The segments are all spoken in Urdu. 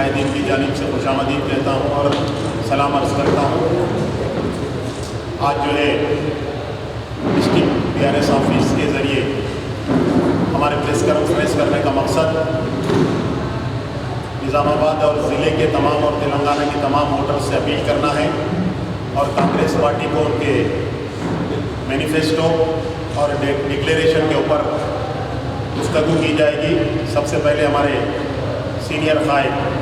قائدین کی جانب سے خوشامدید کہتا ہوں اور سلام عرض کرتا ہوں۔ آج جو ہے ڈسٹرکٹ PRS آفس کے ذریعے ہمارے پریس کانفرنس کرنے کا مقصد نظام آباد اور ضلع کے تمام اور تلنگانہ کے تمام ووٹرز سے اپیل کرنا ہے اور کانگریس پارٹی کو ان کے مینیفیسٹو اور ڈکلیریشن کے اوپر گفتگو کی جائے گی۔ سب سے پہلے ہمارے سینئر قائد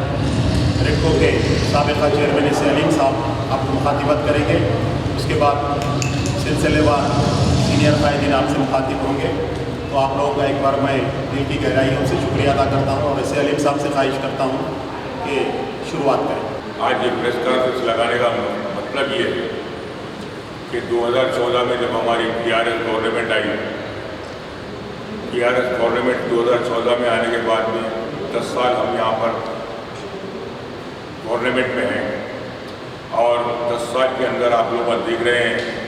ریڈکو کے سابقہ چیئرمین علیم صاحب آپ کو مخاطبت کریں گے، اس کے بعد سلسلے وار سینئر قائدین آپ سے مخاطب ہوں گے۔ تو آپ لوگوں کا ایک بار میں دل کی گہرائیوں سے شکریہ ادا کرتا ہوں اور اسے علیم صاحب سے خواہش کرتا ہوں کہ شروعات کریں۔ آج یہ پریس کانفرنس لگانے کا مطلب یہ ہے کہ 2014 میں جب ہماری PRS گورنمنٹ آئی، PRS گورنمنٹ 2014 میں آنے کے بعد میں 10 سال ہم یہاں پر گورنمنٹ میں ہیں اور 10 سال کے اندر آپ لوگ دیکھ رہے ہیں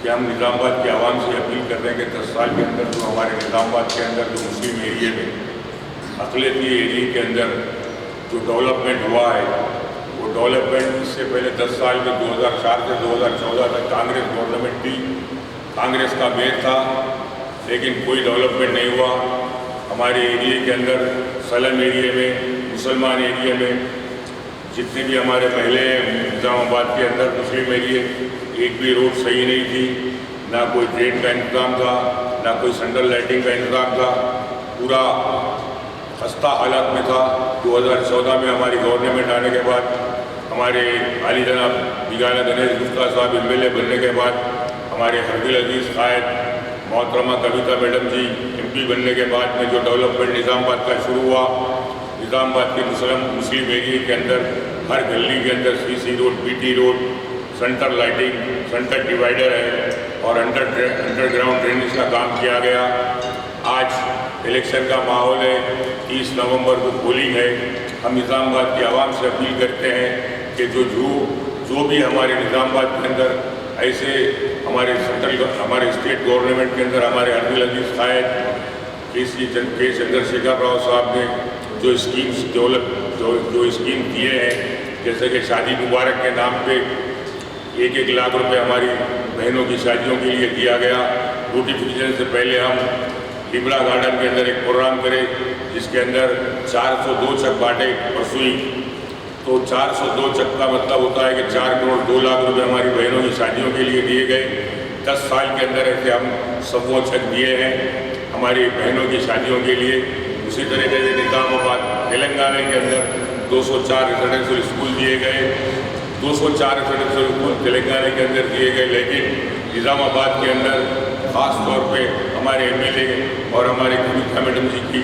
کہ ہم نظام آباد کی عوام سے اپیل کر رہے ہیں کہ 10 سال کے اندر جو ہمارے نظام آباد کے اندر جو مسلم ایریے میں اقلیتی ایریے کے اندر جو ڈیولپمنٹ ہوا ہے، وہ ڈیولپمنٹ اس سے پہلے 10 سال میں 2004 سے 2014 تک کانگریس گورنمنٹ تھی، کانگریس کا میر تھا، لیکن کوئی ڈیولپمنٹ نہیں ہوا۔ ہمارے ایریے کے اندر سلم ایریے میں، مسلمان ایریے میں جتنے بھی ہمارے پہلے نظام آباد کے اندر مسلم ایریے، ایک بھی روڈ صحیح نہیں تھی، نہ کوئی ڈرین کا انتظام تھا، نہ کوئی سینٹرل لائٹنگ کا انتظام تھا، پورا خستہ حالات میں تھا۔ 2014 میں ہماری گورنمنٹ آنے کے بعد ہمارے عالی جناب بیگانہ گنیش گپتا صاحب MLA بننے کے بعد ہمارے حربیل عزیز قائد محترمہ کویتا میڈم جی MP بننے کے بعد میں جو ڈیولپمنٹ نظام آباد کا شروع ہوا، نظام آباد کے مسلم ایریے کے اندر ہر گلی کے اندر CC road, PT road, centre lighting, centre divider ہے اور انڈر گراؤنڈ ڈرینیج کا کام کیا گیا۔ آج الیکشن کا ماحول ہے، 30 نومبر کو پولنگ ہے۔ ہم نظام آباد کی عوام سے اپیل کرتے ہیں کہ جو بھی ہمارے نظام آباد کے اندر ایسے ہمارے اسٹیٹ گورنمنٹ کے اندر ہمارے حربیل عزیز قائد کے چندر شیکھر راؤ صاحب نے جو اسکیم کیے ہیں، جیسے کہ شادی مبارک کے نام پہ 1 لاکھ روپے ہماری بہنوں کی شادیوں کے لیے دیا گیا۔ نوٹیفیکیشن سے پہلے ہم لبڑا گارڈن کے اندر ایک پروگرام کرے جس کے اندر 402 چک بانٹے پرسوئی، تو 402 چک کا مطلب ہوتا ہے کہ 4 کروڑ 2 لاکھ روپے ہماری بہنوں کی شادیوں کے لیے دیے گئے۔ 10 سال کے اندر ایسے ہم 100 چک دیے ہیں ہماری بہنوں کی شادیوں کے لیے۔ اسی طریقے سے نظام آباد تلنگانہ کے اندر 204 ریزیڈنشیل اسکول دیے گئے، 204 ریزیڈنشیل اسکول تلنگانہ کے اندر دیے گئے، لیکن نظام آباد کے اندر خاص طور پہ ہمارے MLA اور ہمارے کویتا میڈم جی کی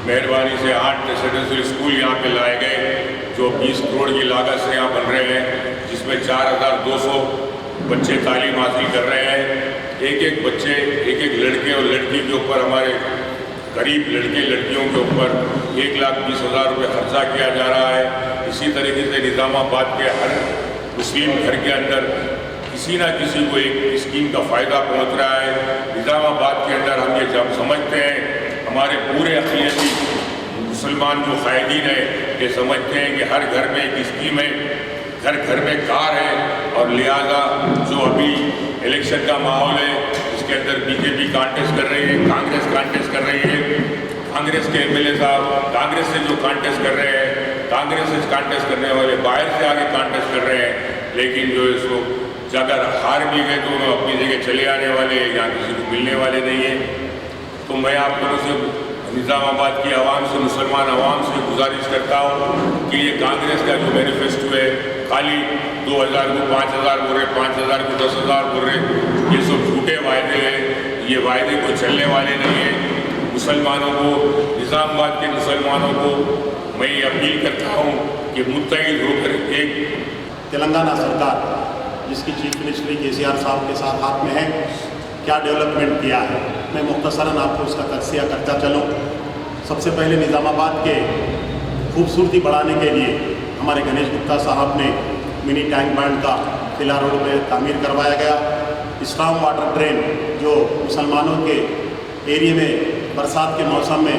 مہربانی سے 8 ریزیڈنشیل اسکول یہاں پہ لائے گئے جو 20 کروڑ کی لاگت سے یہاں بن رہے ہیں، جس میں 4200 بچے تعلیم حاصل کر رہے ہیں۔ ایک بچے، ایک لڑکے اور لڑکی کے اوپر، ہمارے غریب لڑکے لڑکیوں کے اوپر 1,20,000 روپے خرچہ کیا جا رہا ہے۔ اسی طریقے سے نظام آباد کے ہر مسلم گھر کے اندر کسی نہ کسی کو ایک اسکیم کا فائدہ پہنچ رہا ہے۔ نظام آباد کے اندر ہم یہ جب سمجھتے ہیں، ہمارے پورے اقلیتی مسلمان جو قائدین ہیں یہ سمجھتے ہیں کہ ہر گھر میں ایک اسکیم ہے، گھر گھر میں کار ہے، اور لہٰذا جو ابھی الیکشن کا ماحول ہے اس کے اندر BJP کانٹیسٹ کر رہی ہے، کانگریس کانٹیسٹ کر رہی ہے، کانگریس کے MLA صاحب کانگریس سے جو کانٹیسٹ کر رہے ہیں، کانگریس سے کانٹیسٹ کرنے والے باہر سے آگے کانٹیسٹ کر رہے ہیں، لیکن جو اس کو اگر ہار بھی گئے تو وہ اپنی جگہ چلے آنے والے ہیں، یہاں کسی کو ملنے والے نہیں ہیں۔ تو میں آپ لوگوں سے نظام آباد کی عوام سے، مسلمان عوام سے گزارش کرتا ہوں کہ یہ کانگریس کا جو مینیفیسٹو ہے، خالی 2000 کو 5000 بول رہے، 5000 کو 10,000 بول رہے، یہ سب جھوٹے وعدے ہیں، یہ وعدے کو چلنے والے نہیں ہیں۔ مسلمانوں کو، نظام آباد کے مسلمانوں کو میں یہ اپیل کرتا ہوں کہ متحد ہو کر ایک تلنگانہ سرکار جس کی چیف منسٹری KCR صاحب کے ساتھ ہاتھ میں ہے، کیا ڈیولپمنٹ کیا ہے، میں مختصراً آپ کو اس کا تجزیہ کرتا چلوں۔ سب سے پہلے نظام آباد کے خوبصورتی بڑھانے کے لیے ہمارے گنیش گپتا صاحب نے منی ٹینک بینڈ کا قلعہ روڈ میں تعمیر کروایا گیا۔ اسٹرام واٹر ڈرین جو مسلمانوں کے ایریے میں برسات کے موسم میں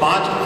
5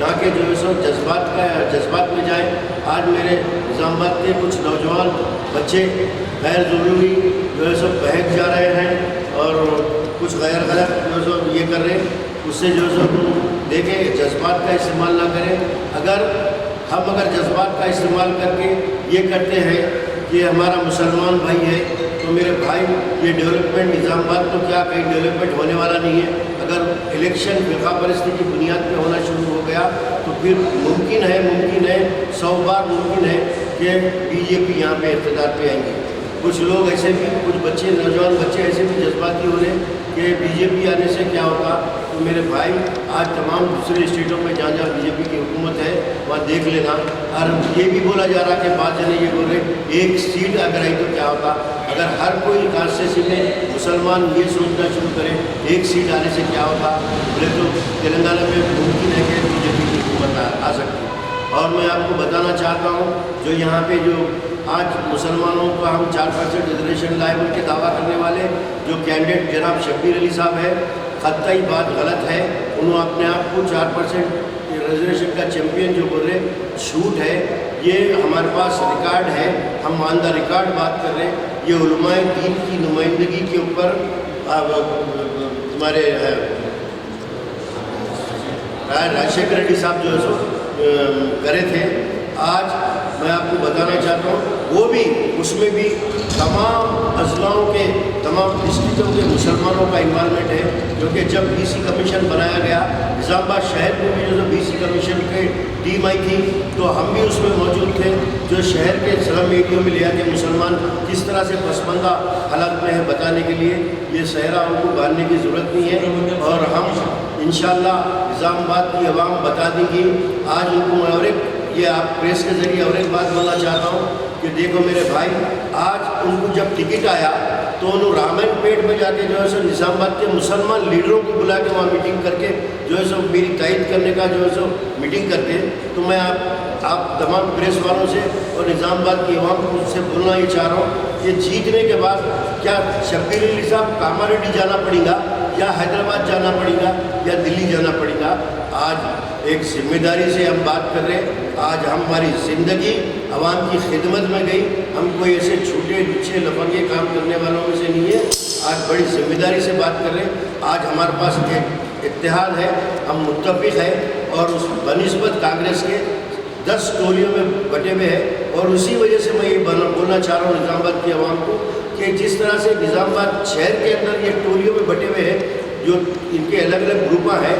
نہ کہ جو ہے سو جذبات میں جائیں۔ آج میرے نظام آباد کے کچھ نوجوان بچے غیر ضروری جو ہے سو بہک جا رہے ہیں اور کچھ غیر غلط جو ہے سو یہ کر رہے ہیں، اس سے جو ہے سو دیکھیں جذبات کا استعمال نہ کریں۔ اگر جذبات کا استعمال کر کے یہ کرتے ہیں کہ ہمارا مسلمان بھائی ہے تو میرے بھائی یہ ڈیولپمنٹ نظام آباد تو کیا کہیں ڈیولپمنٹ ہونے والا نہیں ہے۔ اگر الیکشن فرقہ پرستی کی بنیاد پہ ہونا شروع ہو گیا تو پھر ممکن ہے 100 بار ممکن ہے کہ بی جے پی یہاں پہ اقتدار پہ آئیں گے۔ کچھ لوگ ایسے بھی، کچھ بچے، نوجوان بچے ایسے بھی جذباتی ہو رہے ہیں کہ بی جے پی آنے سے کیا ہوگا۔ تو میرے بھائی آج تمام دوسرے اسٹیٹوں میں جہاں جہاں بی جے پی کی حکومت ہے وہاں دیکھ لینا۔ اور یہ بھی بولا جا رہا کہ بعض جنے یہ بول رہے ایک سیٹ اگر آئی تو کیا ہوتا۔ اگر ہر کوئی کانسٹیٹوینسی میں مسلمان یہ سوچنا شروع کرے ایک سیٹ آنے سے کیا ہوتا، بولے تو تلنگانہ میں ممکن ہے کہ بی جے پی کی حکومت آ سکتی ہے۔ اور میں آپ کو بتانا چاہتا ہوں جو یہاں پہ جو آج مسلمانوں کا ہم 4% ریزرویشن لائے ان کے دعویٰ کرنے والے جو کینڈیڈیٹ جناب شبیر علی صاحب ہے، قطعی بات غلط ہے۔ انہوں اپنے آپ کو 4% ریزرویشن کا چیمپئن جو بول رہے جھوٹ ہے۔ یہ ہمارے پاس ریکارڈ ہے، ہم آن دا ریکارڈ بات کر رہے ہیں۔ یہ علماء دین کی نمائندگی کے اوپر ہمارے راجشیکھر ریڈی صاحب جو ہے سو کرے تھے۔ آج میں آپ کو بتانا چاہتا ہوں وہ بھی اس میں بھی تمام اضلاعوں کے تمام ڈسٹرکٹوں کے مسلمانوں کا انوالومنٹ ہے، کیونکہ جب بی سی کمیشن بنایا گیا نظام آباد شہر میں بھی جو بی سی کمیشن کی ٹیم آئی تھی تو ہم بھی اس میں موجود تھے، جو شہر کے سلم ایریوں میں لیا کہ مسلمان کس طرح سے پسماندہ حالت میں ہے بتانے کے لیے۔ یہ صحرا ان کو باندھنے کی ضرورت نہیں ہے اور ہم انشاءاللہ نظام آباد کی عوام بتا دیں گی۔ آج ان کو اور ایک یہ آپ پریس کے ذریعے اور ایک بات بولنا چاہتا ہوں کہ دیکھو میرے بھائی، آج ان کو جب ٹکٹ آیا تو انہوں رامین پیٹ میں جا کے جو ہے سو نظام آباد کے مسلمان لیڈروں کو بلا کے وہاں میٹنگ کر کے جو ہے سو میری تائید کرنے کا جو ہے سو میٹنگ کرتے۔ تو میں آپ تمام پریس والوں سے اور نظام آباد کی عوام کو سے بولنا یہ چاہ رہا ہوں کہ جیتنے کے بعد کیا شبیر علی صاحب کاماریڈی جانا پڑے گا یا حیدرآباد جانا پڑے گا یا دلی جانا پڑے گا؟ آج ایک ذمہ داری سے ہم بات کر رہے ہیں۔ آج ہماری زندگی عوام کی خدمت میں گئی، ہم کوئی ایسے چھوٹے لچے لفنگے کام کرنے والوں میں سے نہیں ہے۔ آج بڑی ذمہ داری سے بات کر رہے ہیں۔ آج ہمارے پاس ایک اتحاد ہے، ہم متفق ہیں اور اس بنسبت کانگریس کے 10 ٹولیوں میں بٹے ہوئے ہیں۔ اور اسی وجہ سے میں یہ بولنا چاہ رہا ہوں نظام آباد کی عوام کو کہ جس طرح سے نظام آباد شہر کے اندر یہ ٹولیوں میں بٹے ہوئے ہیں، جو ان کے الگ الگ گروپاں ہیں،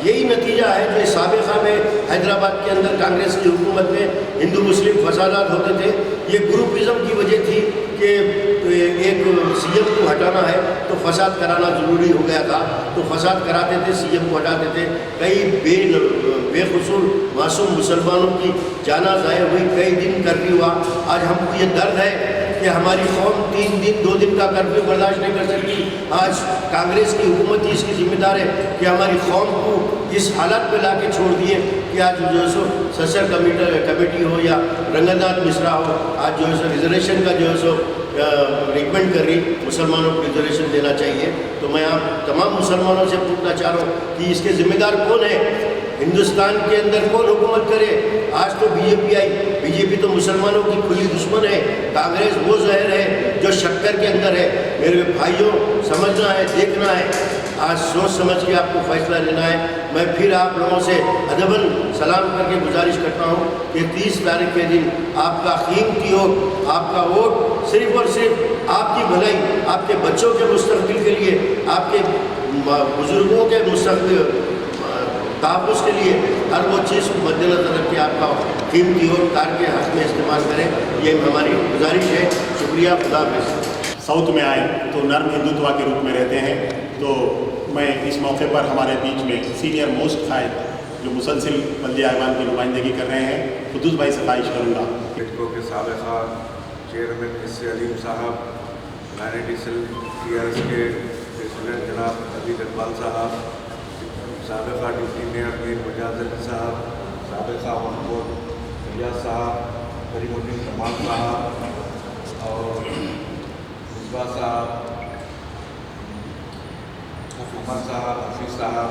یہی نتیجہ ہے جو سابقہ میں حیدرآباد کے اندر کانگریس کی حکومت میں ہندو مسلم فسادات ہوتے تھے۔ یہ گروپزم کی وجہ تھی کہ ایک سی ایم کو ہٹانا ہے تو فساد کرانا ضروری ہو گیا تھا، تو فساد کراتے تھے، سی ایم کو ہٹاتے تھے۔ کئی بے قصور معصوم مسلمانوں کی جانیں ضائع ہوئی، کئی دن کرفیو ہوا۔ آج ہم کو یہ درد ہے کہ ہماری قوم 3 دن 2 دن کا کرفیو برداشت نہیں کر سکتی۔ آج کانگریس کی حکومت اس کی ذمہ دار ہے کہ ہماری قوم کو اس حالت پہ لا کے چھوڑ دیے کہ آج جو ہے سو سشر کمیٹی ہو یا رنگناتھ مشرا ہو، آج جو ہے سو ریزرویشن کا جو ہے سو ریکمینڈ کر رہی مسلمانوں کو ریزرویشن دینا چاہیے۔ تو میں آپ تمام مسلمانوں سے پوچھنا چاہ رہا ہوں کہ اس کے ذمہ دار کون ہے؟ ہندوستان کے اندر کون حکومت کرے؟ آج تو بی جے پی آئی، بی جے پی تو مسلمانوں کی کھلی دشمن ہے۔ کانگریس وہ زہر ہے جو شکر کے اندر ہے۔ میرے بھائیوں سمجھنا ہے، دیکھنا ہے، آج سوچ سمجھ کے آپ کو فیصلہ لینا ہے۔ میں پھر آپ لوگوں سے ادباً سلام کر کے گزارش کرتا ہوں کہ 30 تاریخ کے دن آپ کا قیمتی ووٹ، آپ کا ووٹ صرف اور صرف آپ کی بھلائی، آپ کے بچوں کے مستقبل کے لیے، آپ کے بزرگوں کے مستقبل تحفظ کے لیے ہر وہ چیز کو مد نظر رکھ کے آپ کا قیمتی ووٹ کار کے حق میں استعمال کریں، یہ ہماری گزارش ہے۔ شکریہ، خدا حافظ۔ ساؤتھ میں آئیں تو نرم ہندوتوا کے روپ میں رہتے ہیں، تو میں اس موقع پر ہمارے بیچ میں سینئر موسٹ قائد جو مسلسل بلدیہ ایوان کی نمائندگی کر رہے ہیں، قدوس بھائی سے خواہش کروں گا۔ ٹکو کے سابقہ چیئرمین اس سے علیم صاحب، مینیٹی سیل ٹی آر ایس کے پریزیڈنٹ جناب عبید اقبال صاحب، سابقہ ڈپٹی میئر میر مجاز علی صاحب، سابقہ محمود ریاض صاحب، کریم الدین کمال صاحب اور مصباح صاحب، عمر صاحب، حفیظ صاحب،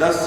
10